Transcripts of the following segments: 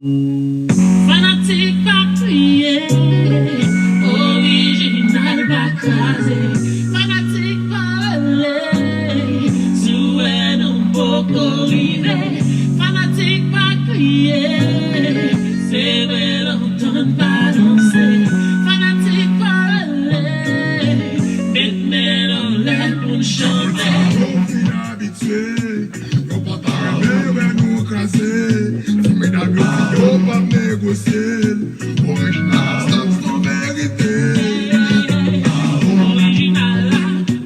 Fanatique pas crier, original pas craser. Fanatique pas aller, souhait non beaucoup river. Fanatique pas crier, c'est vrai l'entendre pas danser. Fanatique pas aller, mettre dans l'air pour chanter. Yo pa negosye, original, stop son verite. Original la,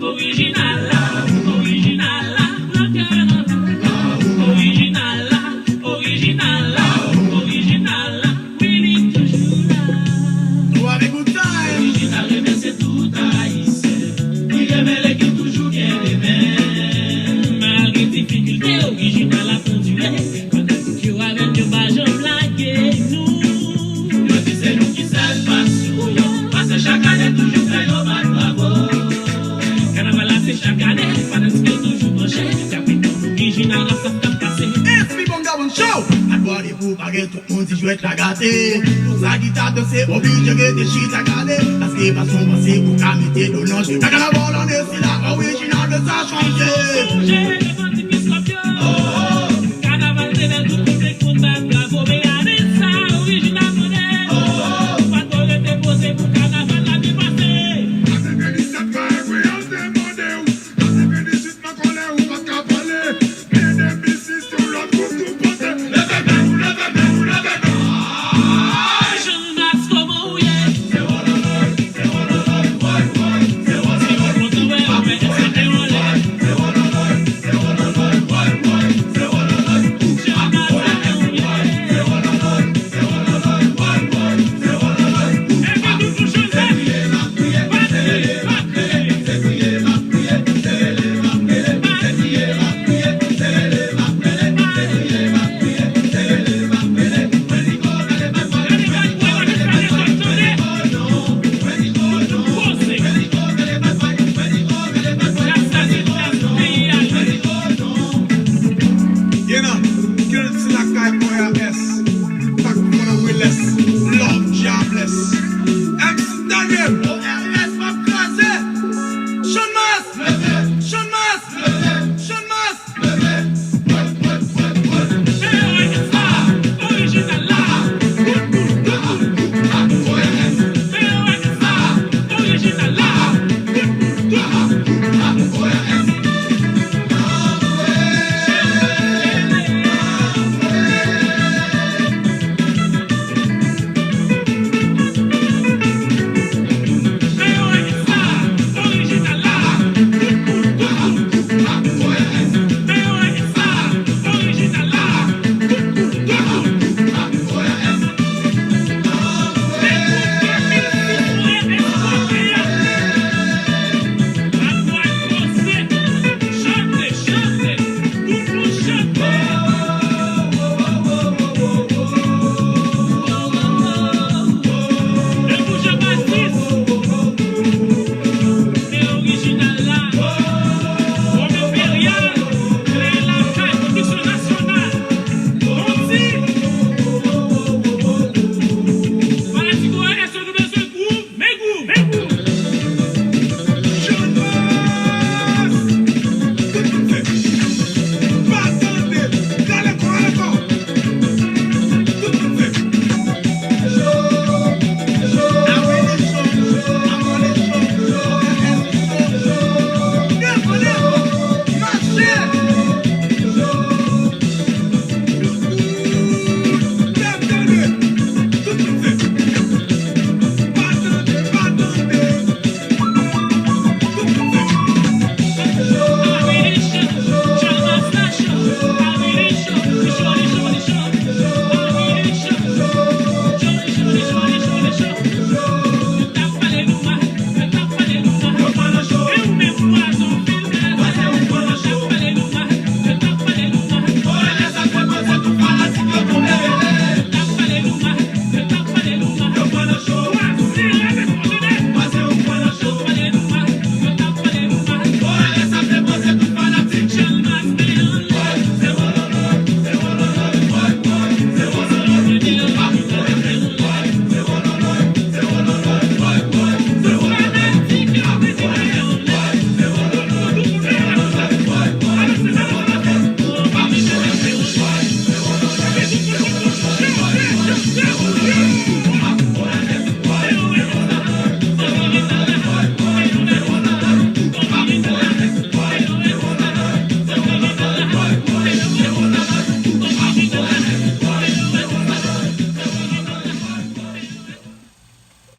original la, original la, original la, original la, original la, really toujours là. Nous avec good time. Original remet c'est tout haïtien, il remet les qui toujours bien aimé. Malgré difficulté, original a continué. Chaque année, toujours fait nos bad bravo. Carnaval, c'est chaque année, pendant ce que toujours branché. Capitaine original, la sorte de passé. It's me bon gabon show. A toi des fous, baguette, tout le monde si jouette la gâter. Pour sa guitare de c'est obligé de des shit à garder. Parce que façon passée, pour qu'à mettre de l'ange. La carnaval, on est si là, original de ça changer.